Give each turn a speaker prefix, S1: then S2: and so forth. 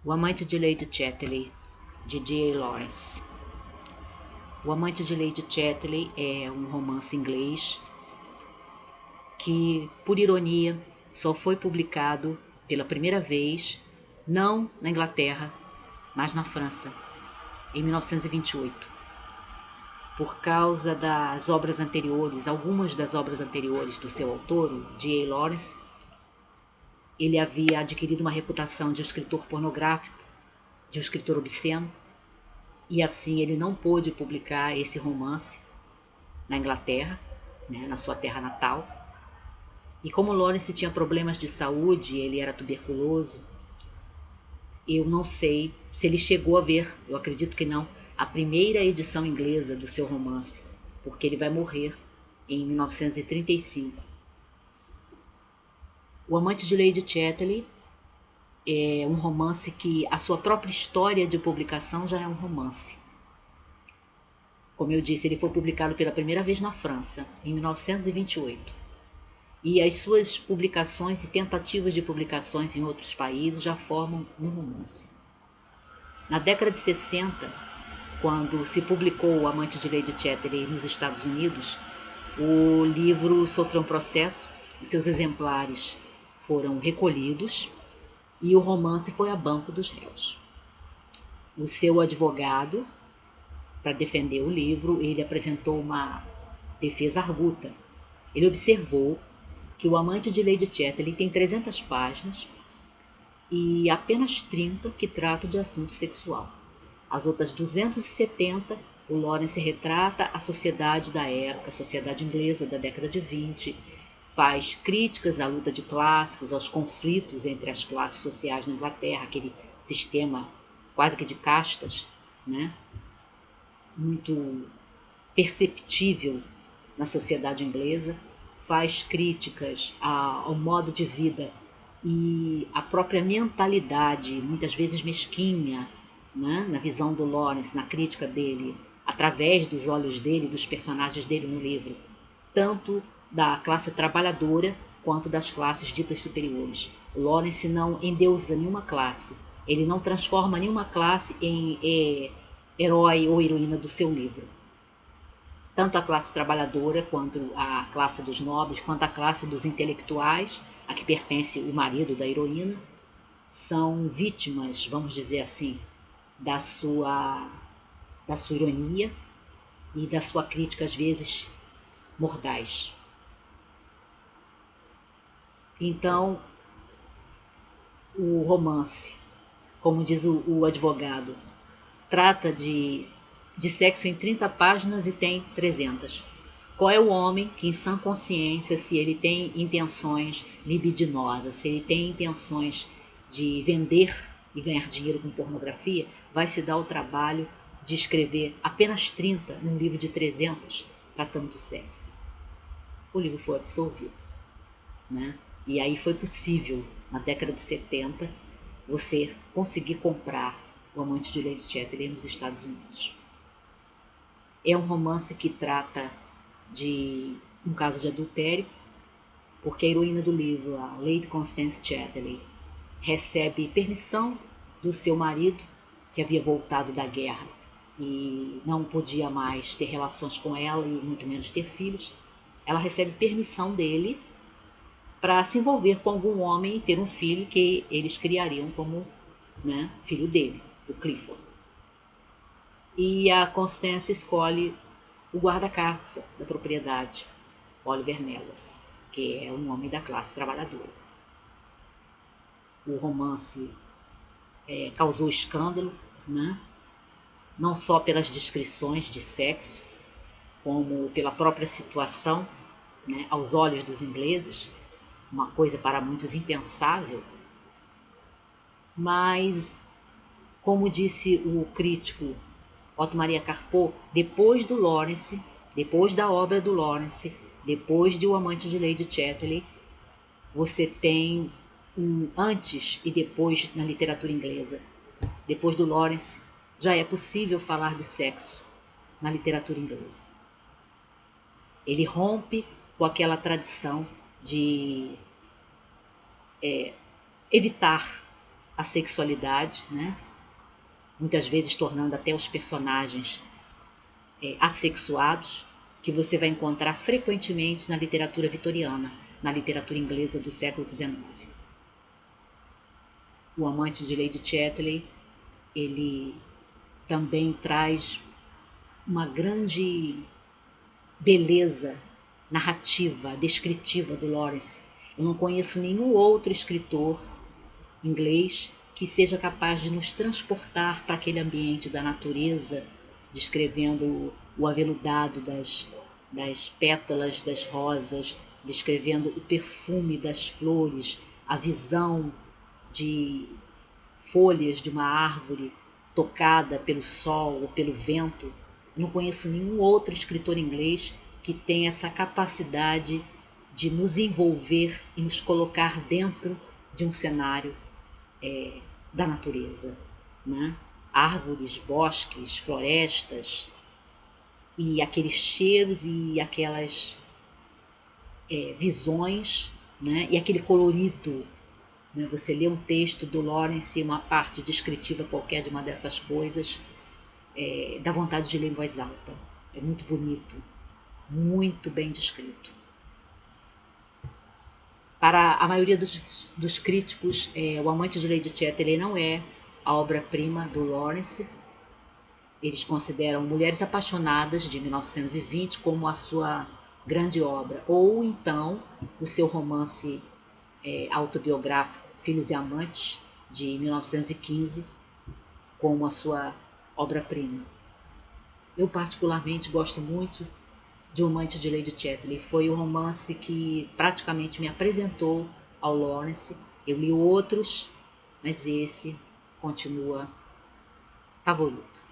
S1: O Amante de Lady Chatterley, de J.A. Lawrence. O Amante de Lady Chatterley é um romance inglês que, por ironia, só foi publicado pela primeira vez, não na Inglaterra, mas na França, em 1928. Por causa das obras anteriores, algumas das obras anteriores do seu autor, J.A. Lawrence, ele havia adquirido uma reputação de um escritor pornográfico, de um escritor obsceno, e assim ele não pôde publicar esse romance na Inglaterra, né, na sua terra natal. E como Lawrence tinha problemas de saúde, ele era tuberculoso, eu não sei se ele chegou a ver, eu acredito que não, a primeira edição inglesa do seu romance, porque ele vai morrer em 1935. O Amante de Lady Chatterley é um romance que a sua própria história de publicação já é um romance. Como eu disse, ele foi publicado pela primeira vez na França, em 1928. E as suas publicações e tentativas de publicações em outros países já formam um romance. Na década de 60, quando se publicou O Amante de Lady Chatterley nos Estados Unidos, o livro sofreu um processo, os seus exemplares foram recolhidos e o romance foi a banco dos réus. O seu advogado, para defender o livro, ele apresentou uma defesa arguta. Ele observou que O Amante de Lady Chatterley tem 300 páginas e apenas 30 que tratam de assunto sexual. As outras 270, o Lawrence retrata a sociedade da época, a sociedade inglesa da década de 20, faz críticas à luta de classes, aos conflitos entre as classes sociais na Inglaterra, aquele sistema quase que de castas, né? Muito perceptível na sociedade inglesa, faz críticas ao modo de vida e à própria mentalidade, muitas vezes mesquinha, né? Na visão do Lawrence, na crítica dele, através dos olhos dele, dos personagens dele no livro, tanto da classe trabalhadora quanto das classes ditas superiores. O Lawrence não endeusa nenhuma classe, ele não transforma nenhuma classe em herói ou heroína do seu livro. Tanto a classe trabalhadora, quanto a classe dos nobres, quanto a classe dos intelectuais, a que pertence o marido da heroína, são vítimas, vamos dizer assim, da sua ironia e da sua crítica, às vezes, mordaz. Então, o romance, como diz o advogado, trata de sexo em 30 páginas e tem 300. Qual é o homem que, em sã consciência, se ele tem intenções libidinosas, se ele tem intenções de vender e ganhar dinheiro com pornografia, vai se dar o trabalho de escrever apenas 30 num livro de 300 tratando de sexo? O livro foi absolvido, né? E aí foi possível, na década de 70, você conseguir comprar O Amante de Lady Chatterley nos Estados Unidos. É um romance que trata de um caso de adultério, porque a heroína do livro, a Lady Constance Chatterley, recebe permissão do seu marido, que havia voltado da guerra e não podia mais ter relações com ela e muito menos ter filhos. Ela recebe permissão dele para se envolver com algum homem e ter um filho que eles criariam como, né, filho dele, o Clifford. E a Constance escolhe o guarda-caça da propriedade, Oliver Mellors, que é um homem da classe trabalhadora. O romance causou escândalo, né? Não só pelas descrições de sexo, como pela própria situação, né, aos olhos dos ingleses, uma coisa para muitos impensável. Mas, como disse o crítico Otto Maria Carpo, depois do Lawrence, depois da obra do Lawrence, depois de O Amante de Lady Chatterley, você tem um antes e depois na literatura inglesa. Depois do Lawrence, já é possível falar de sexo na literatura inglesa. Ele rompe com aquela tradição de evitar a sexualidade, né? Muitas vezes tornando até os personagens assexuados, que você vai encontrar frequentemente na literatura vitoriana, na literatura inglesa do século XIX. O Amante de Lady Chatterley, ele também traz uma grande beleza narrativa, descritiva do Lawrence. Eu não conheço nenhum outro escritor inglês que seja capaz de nos transportar para aquele ambiente da natureza, descrevendo o aveludado das pétalas das rosas, descrevendo o perfume das flores, a visão de folhas de uma árvore tocada pelo sol ou pelo vento. Eu não conheço nenhum outro escritor inglês que tenha essa capacidade de nos envolver e nos colocar dentro de um cenário da natureza, né? Árvores, bosques, florestas e aqueles cheiros e aquelas visões, né? E aquele colorido, né? Você lê um texto do Lawrence, uma parte descritiva qualquer de uma dessas coisas, dá vontade de ler em voz alta. É muito bonito, muito bem descrito. Para a maioria dos críticos, O Amante de Lady Chatterley não é a obra-prima do Lawrence. Eles consideram Mulheres Apaixonadas, de 1920, como a sua grande obra. Ou então o seu romance autobiográfico Filhos e Amantes, de 1915, como a sua obra-prima. Eu particularmente gosto muito de O Amante de Lady Chatterley. Foi o romance que praticamente me apresentou ao Lawrence. Eu li outros, mas esse continua favorito.